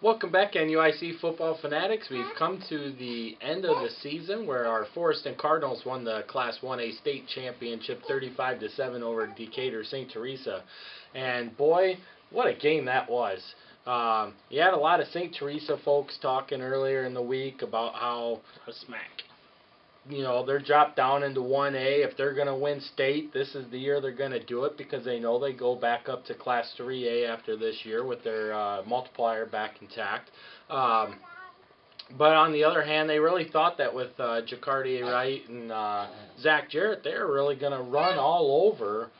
Welcome back, NUIC football fanatics. We've come to the end of the season where our Forest and Cardinals won the Class 1A state championship 35-7 over Decatur St. Teresa. And boy, what a game that was. You had a lot of St. Teresa folks talking earlier in the week about how they're dropped down into 1A. If they're going to win state, this is the year they're going to do it because they know they go back up to Class 3A after this year with their multiplier back intact. But on the other hand, they really thought that with Jacardi Wright and Zach Jarrett, they were really going to run all over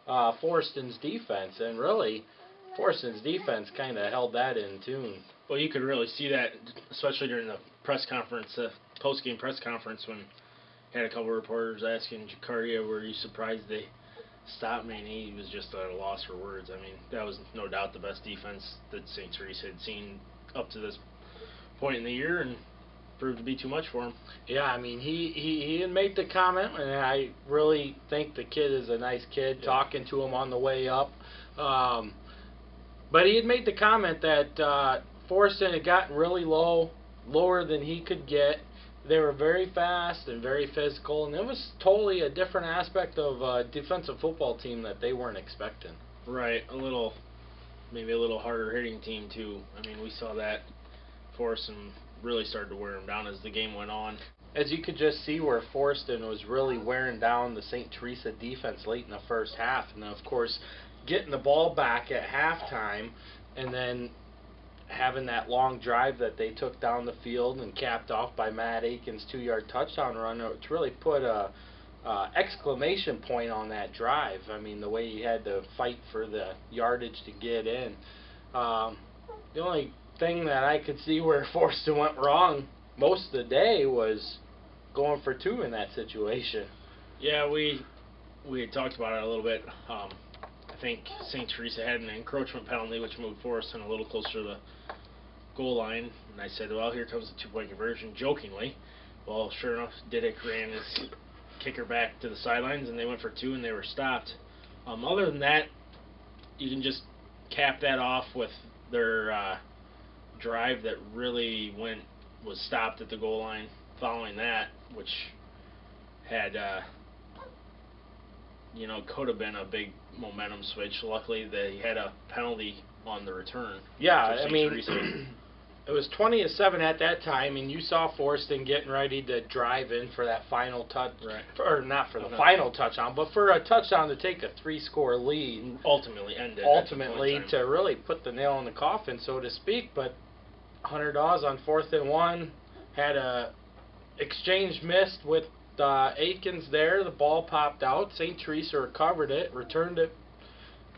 Forreston's defense. And really, Forreston's defense kind of held that in tune. Well, you could really see that, especially during the press conference, post-game press conference, when had a couple of reporters asking Jacardia, were you surprised they stopped me? And he was just at a loss for words. I mean, that was no doubt the best defense that St. Teresa had seen up to this point in the year, and proved to be too much for him. Yeah, I mean, he had made the comment, and I really think the kid is a nice kid, talking to him on the way up. But he had made the comment that Forreston had gotten really lower than he could get. They were very fast and very physical, and it was totally a different aspect of a defensive football team that they weren't expecting. Right, maybe a little harder hitting team too. I mean, we saw that Forreston really started to wear them down as the game went on. As you could just see where Forreston was really wearing down the St. Teresa defense late in the first half, and then of course getting the ball back at halftime, and then having that long drive that they took down the field and capped off by Matt Aiken's 2-yard touchdown run, which really put a exclamation point on that drive. I mean, the way he had to fight for the yardage to get in. The only thing that I could see where Forreston went wrong most of the day was going for two in that situation. Yeah, we had talked about it a little bit. I think St. Teresa had an encroachment penalty, which moved Forreston a little closer to the goal line. And I said, well, here comes the two-point conversion, jokingly. Well, sure enough, Didick ran his kicker back to the sidelines, and they went for two, and they were stopped. Other than that, you can just cap that off with their drive that really was stopped at the goal line following that, which had could have been a big momentum switch. Luckily, they had a penalty on the return. Yeah, I mean, it was 20-7 at that time, and you saw Forreston getting ready to drive in for that final touch, or not for the final touchdown, but for a touchdown to take a 3-score lead. Ultimately to really put the nail in the coffin, so to speak. But Hunter Dawes on 4th and 1 had a exchange missed with Aikens there. The ball popped out. St. Teresa recovered it, returned it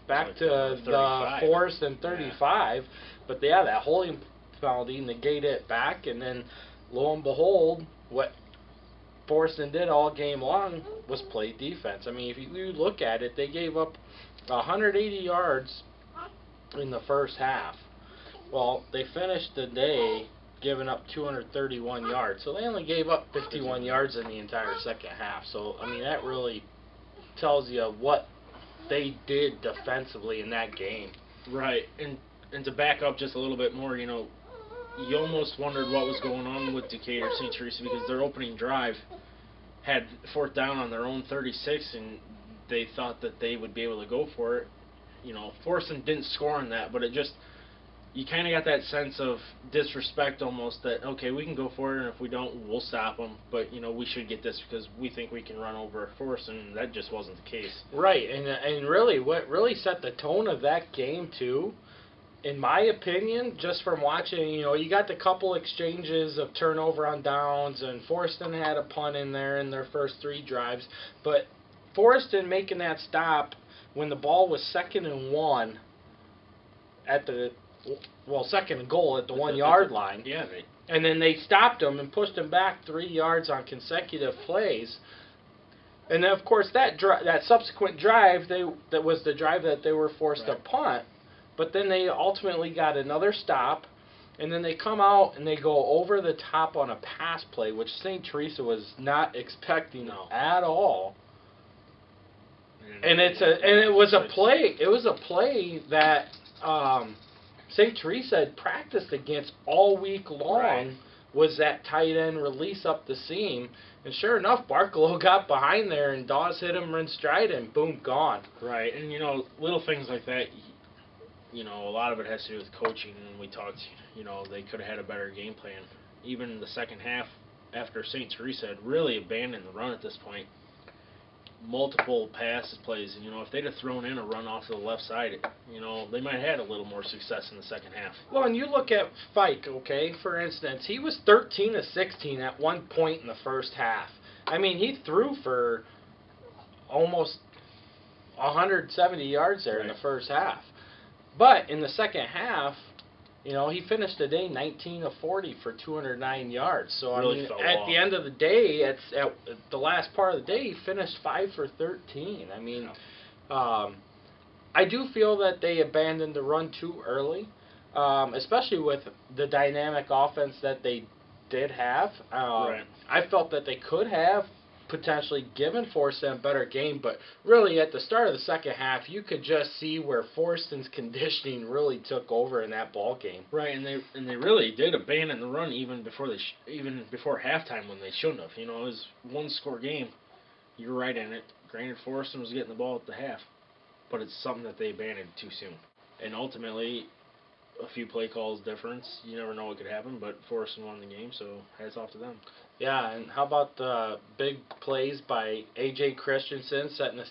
back to the Forest and 35. Yeah. But yeah, that holding penalty negated it back, and then lo and behold, what Forreston did all game long was play defense. I mean, if you look at it, they gave up 180 yards in the first half. Well, they finished the day giving up 231 yards. So they only gave up 51 yards in the entire second half. So, I mean, that really tells you what they did defensively in that game. Right. And to back up just a little bit more, you almost wondered what was going on with Decatur St. Teresa, because their opening drive had 4th down on their own 36, and they thought that they would be able to go for it. Forreston didn't score on that, but you kind of got that sense of disrespect almost, that, okay, we can go for it, and if we don't, we'll stop them. But, we should get this because we think we can run over Forreston, and that just wasn't the case. Right, and really, what really set the tone of that game, too, in my opinion, just from watching, you got the couple exchanges of turnover on downs, and Forreston had a punt in there in their first 3 drives. But Forreston making that stop when the ball was 2nd and 1 at the 2nd and goal at the 1-yard line. Yeah. And then they stopped him and pushed him back 3 yards on consecutive plays. And then, of course, that subsequent drive, that was the drive that they were forced to punt. But then they ultimately got another stop, and then they come out and they go over the top on a pass play, which St. Teresa was not expecting at all. And it was a play. It was a play that St. Teresa had practiced against all week long Right. was that tight end release up the seam. And sure enough, Barkalow got behind there, and Dawes hit him in stride, and boom, gone. Right, and little things like that. A lot of it has to do with coaching. And we talked, they could have had a better game plan. Even the second half, after St. Teresa had really abandoned the run at this point, multiple passes plays, and if they'd have thrown in a run off to the left side, they might have had a little more success in the second half. Well, and you look at Fike, okay, for instance, he was 13 of 16 at one point in the first half. I mean, he threw for almost 170 yards there in the first half. But in the second half, he finished the day 19 of 40 for 209 yards. So, Really at the end of the day, at the last part of the day, he finished 5 for 13. I mean, I do feel that they abandoned the run too early, especially with the dynamic offense that they did have. I felt that they could have potentially given Forreston a better game, but really at the start of the second half, you could just see where Forreston's conditioning really took over in that ball game. Right, and they really did abandon the run even before halftime when they shouldn't have. It was one score game. You're right in it. Granted, Forreston was getting the ball at the half, but it's something that they abandoned too soon. And ultimately, a few play calls difference. You never know what could happen, but Forreston won the game, so hats off to them. Yeah, and how about the big plays by A.J. Christensen setting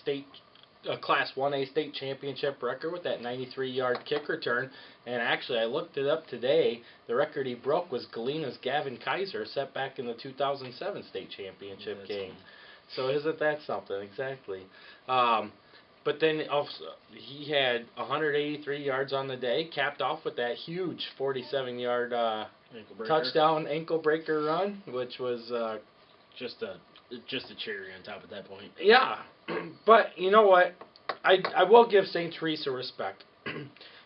a Class 1A state championship record with that 93-yard kick return. And actually, I looked it up today. The record he broke was Galena's Gavin Kaiser set back in the 2007 state championship game. So isn't that something? Exactly. But then also, he had 183 yards on the day, capped off with that huge 47-yard touchdown ankle breaker run, which was just a cherry on top at that point. Yeah, but you know what? I will give St. Teresa respect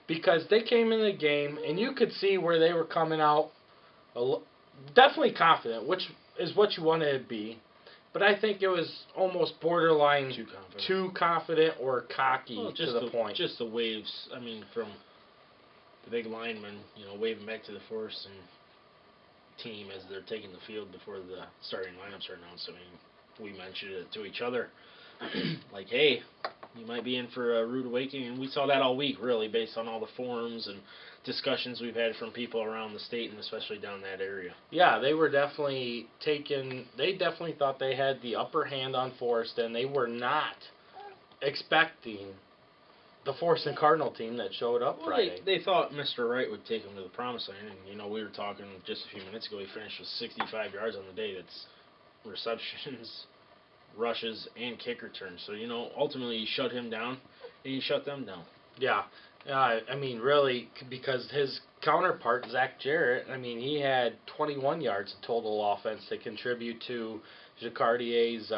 because they came in the game and you could see where they were coming out definitely confident, which is what you want to be. But I think it was almost borderline too confident or cocky to the point. Just the waves, from the big linemen, waving back to the Forreston team as they're taking the field before the starting lineups are announced. We mentioned it to each other. Like, hey, you might be in for a rude awakening. And we saw that all week, really, based on all the forums and discussions we've had from people around the state and especially down that area. Yeah, they were definitely they definitely thought they had the upper hand on Forreston. They were not expecting the Forreston Cardinal team that showed up Friday. They thought Mr. Wright would take them to the promised land, and we were talking just a few minutes ago. He finished with 65 yards on the day. That's receptions, rushes, and kick returns. So ultimately you shut him down, and you shut them down. Yeah, really, because his counterpart Zach Jarrett, he had 21 yards of total offense to contribute to Jacquardier's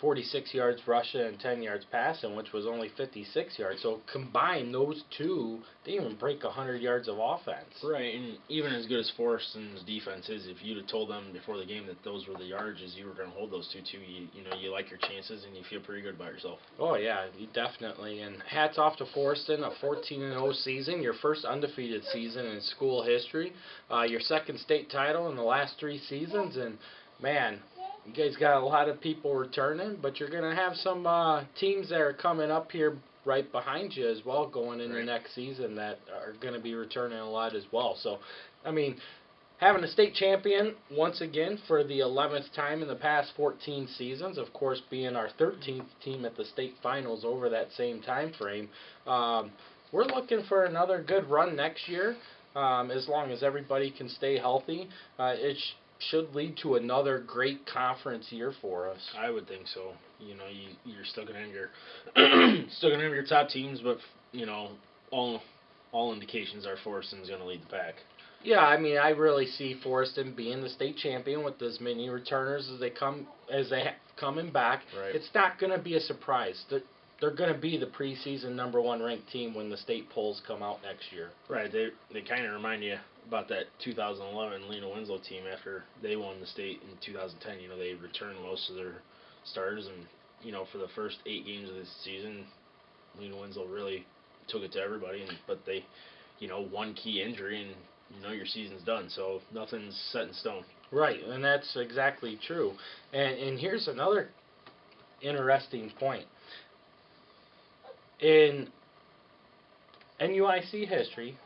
46 yards rushing and 10 yards passing, which was only 56 yards. So combined, those two, they didn't even break 100 yards of offense. Right, and even as good as Forreston's defense is, if you'd have told them before the game that those were the yardages you were going to hold those two, you like your chances and you feel pretty good about yourself. Oh, yeah, definitely. And hats off to Forreston, a 14-0 season, your first undefeated season in school history, your second state title in the last 3 seasons, and, man, you guys got a lot of people returning, but you're going to have some teams that are coming up here right behind you as well going into next season that are going to be returning a lot as well. So, having a state champion once again for the 11th time in the past 14 seasons, of course being our 13th team at the state finals over that same time frame. We're looking for another good run next year as long as everybody can stay healthy. It should lead to another great conference year for us. I would think so. You're still gonna have your top teams, but all indications are Forreston's gonna lead the pack. Yeah, I really see Forreston being the state champion with as many returners as they have coming back. Right. It's not gonna be a surprise. They're going to be the preseason #1 ranked team when the state polls come out next year. Right. They kind of remind you about that 2011 Lena Winslow team after they won the state in 2010. They returned most of their starters, and for the first 8 games of this season, Lena Winslow really took it to everybody. But they one key injury and your season's done. So nothing's set in stone. Right, and that's exactly true. And here's another interesting point. In NUIC history,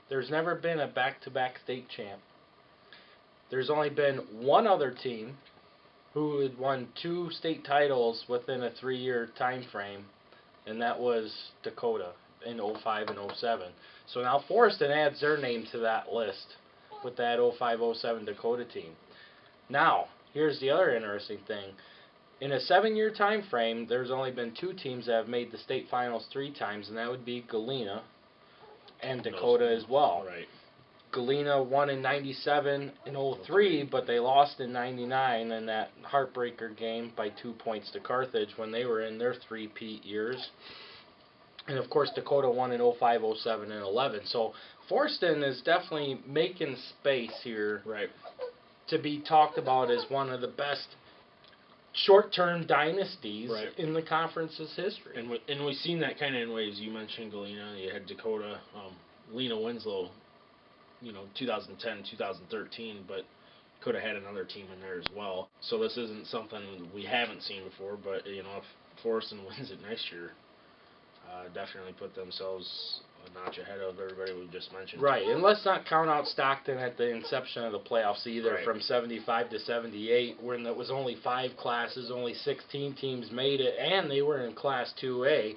there's never been a back-to-back state champ. There's only been one other team who had won 2 state titles within a 3-year time frame, and that was Dakota in 05 and 07. So now Forreston adds their name to that list with that 05-07 Dakota team. Now, here's the other interesting thing. In a 7-year time frame, there's only been 2 teams that have made the state finals 3 times, and that would be Galena and Dakota as well. Right. Galena won in 97 and 03, but they lost in 99 in that heartbreaker game by 2 points to Carthage when they were in their 3-peat years. And of course Dakota won in 05, 07, and 11. So Forreston is definitely making space here, right, to be talked about as one of the best short-term dynasties, right, in the conference's history. And we've seen that kind of in waves. You mentioned Galena, you had Dakota, Lena Winslow, 2010, 2013, but could have had another team in there as well. So this isn't something we haven't seen before, but if Forreston wins it next year, definitely put themselves a notch ahead of everybody we just mentioned. Right, and let's not count out Stockton at the inception of the playoffs either, right, from 75 to 78, when it was only 5 classes, only 16 teams made it, and they were in Class 2A.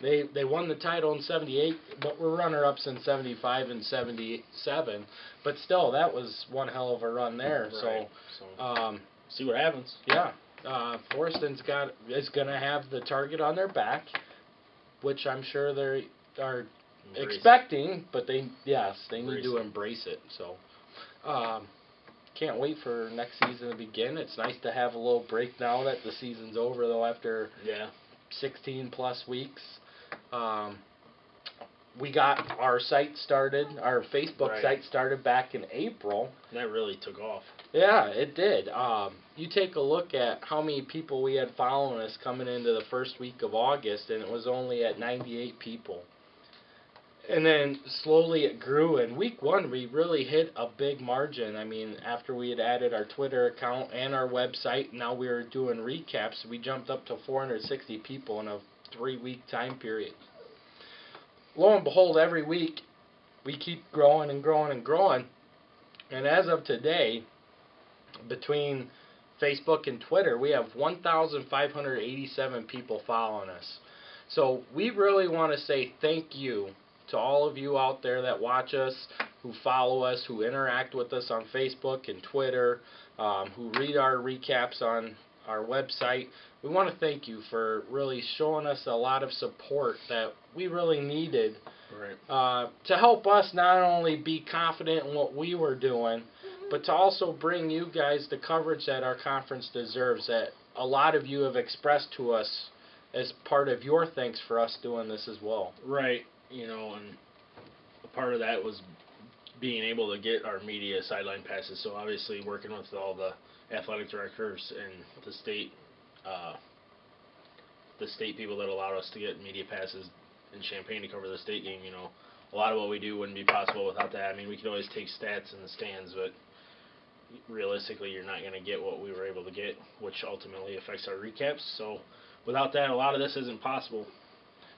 They won the title in 78, but were runner-ups in 75 and 77. But still, that was one hell of a run there. Right. So see what happens. Yeah, Forreston's is going to have the target on their back, which I'm sure they are expecting, but they need to embrace it. So can't wait for next season to begin. It's nice to have a little break now that the season's over, though, after 16 plus weeks. We got our site started, our Facebook site started back in April. That really took off. Yeah, it did. You take a look at how many people we had following us coming into the first week of August, and it was only at 98 people. And then slowly it grew. In week 1, we really hit a big margin. I mean, after we had added our Twitter account and our website, now we were doing recaps, we jumped up to 460 people in a 3-week time period. Lo and behold, every week we keep growing and growing and growing. And as of today, between Facebook and Twitter, we have 1,587 people following us. So we really want to say thank you to all of you out there that watch us, who follow us, who interact with us on Facebook and Twitter, who read our recaps on our website. We want to thank you for really showing us a lot of support that we really needed, to help us not only be confident in what we were doing, but to also bring you guys the coverage that our conference deserves, that a lot of you have expressed to us as part of your thanks for us doing this as well. Right, and a part of that was being able to get our media sideline passes. So obviously working with all the athletic directors and the state people that allowed us to get media passes in Champaign to cover the state game. A lot of what we do wouldn't be possible without that. I mean, we could always take stats in the stands, but realistically you're not going to get what we were able to get, which ultimately affects our recaps. So without that, a lot of this isn't possible.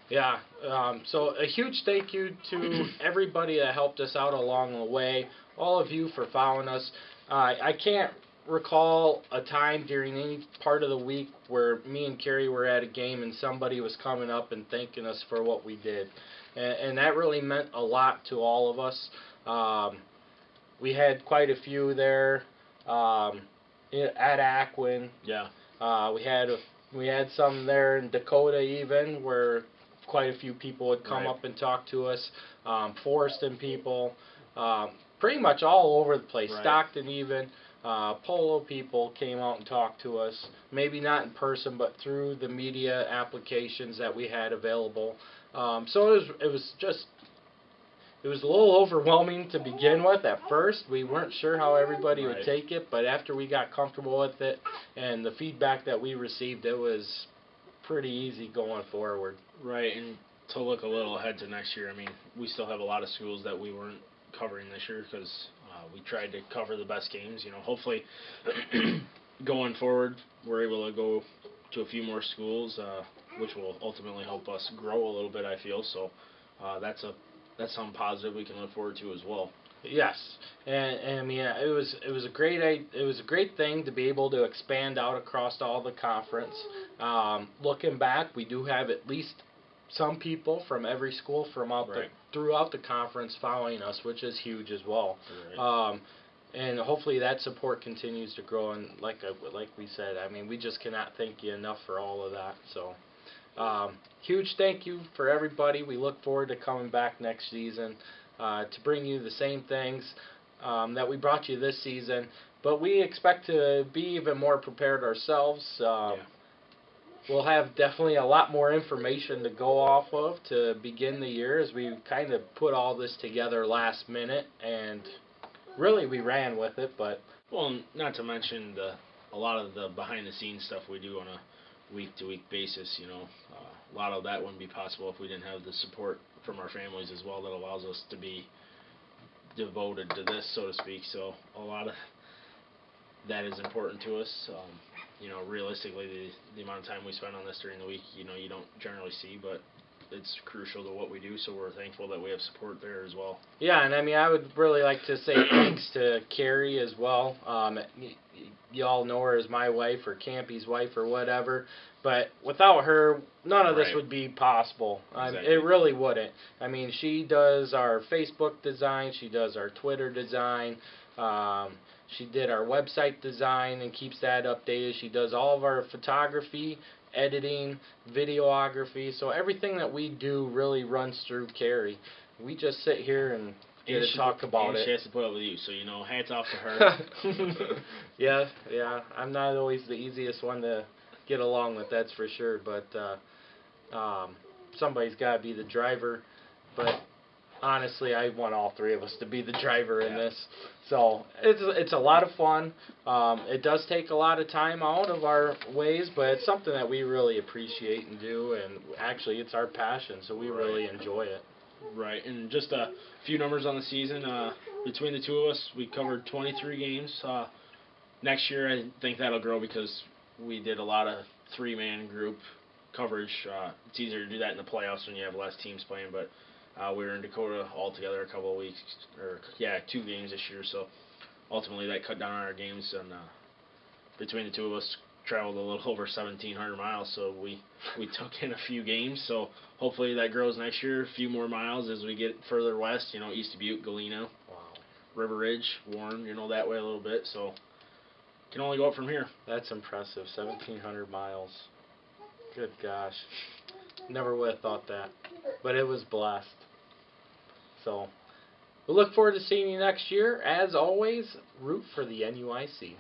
Yeah, so a huge thank you to everybody that helped us out along the way, all of you for following us. I can't recall a time during any part of the week where me and Carrie were at a game and somebody was coming up and thanking us for what we did. And that really meant a lot to all of us. We had quite a few there at Aquin. Yeah. We had some there in Dakota even, where quite a few people would come up and talk to us. Forreston people, pretty much all over the place. Stockton even. Polo people came out and talked to us, maybe not in person, but through the media applications that we had available. So it was a little overwhelming to begin with at first. We weren't sure how everybody would take it, but after we got comfortable with it and the feedback that we received, it was pretty easy going forward. Right, and to look a little ahead to next year, I mean, we still have a lot of schools that we weren't covering this year because we tried to cover the best games. You know, hopefully going forward, we're able to go to a few more schools, which will ultimately help us grow a little bit, I feel. So that's something positive we can look forward to as well. Yes, and I mean it was a great thing to be able to expand out across all the conference. Looking back, we do have at least some people from every school throughout the conference following us, which is huge as well. Right. And hopefully that support continues to grow. And like we said, I mean, we just cannot thank you enough for all of that. So huge thank you for everybody. We look forward to coming back next season to bring you the same things that we brought you this season. But we expect to be even more prepared ourselves. We'll have definitely a lot more information to go off of to begin the year, as we kind of put all this together last minute, and really we ran with it. But well, not to mention a lot of the behind the scenes stuff we do on a week to week basis. You know, a lot of that wouldn't be possible if we didn't have the support from our families as well, that allows us to be devoted to this, so to speak. So a lot of that is important to us. You know, realistically, the amount of time we spend on this during the week, you know, you don't generally see, but it's crucial to what we do, so we're thankful that we have support there as well. Yeah, and I mean, I would really like to say thanks to Carrie as well. Y'all know her as my wife or Campy's wife or whatever, but without her, none of this would be possible. Exactly. It really wouldn't. I mean, she does our Facebook design, she does our Twitter design, she did our website design and keeps that updated. She does all of our photography, editing, videography. So everything that we do really runs through Carrie. We just sit here and get to talk about it. She has to put up with you, so, you know, hats off to her. Yeah. I'm not always the easiest one to get along with, that's for sure. But somebody's got to be the driver. But honestly, I want all three of us to be the driver in this. So it's a lot of fun. It does take a lot of time out of our ways, but it's something that we really appreciate and do. And actually, it's our passion, so we really enjoy it. Right, and just a few numbers on the season. Between the two of us, we covered 23 games. Next year, I think that'll grow because we did a lot of three-man group coverage. It's easier to do that in the playoffs when you have less teams playing, but we were in Dakota all together a couple of weeks, 2 games this year, so ultimately that cut down on our games, and between the two of us, traveled a little over 1,700 miles, so we took in a few games, so hopefully that grows next year, a few more miles as we get further west, you know, East Dubuque, Galena, River Ridge, Warren, you know, that way a little bit, so can only go up from here. That's impressive, 1,700 miles. Good gosh. Never would have thought that, but it was blessed. So, we look forward to seeing you next year. As always, root for the NUIC.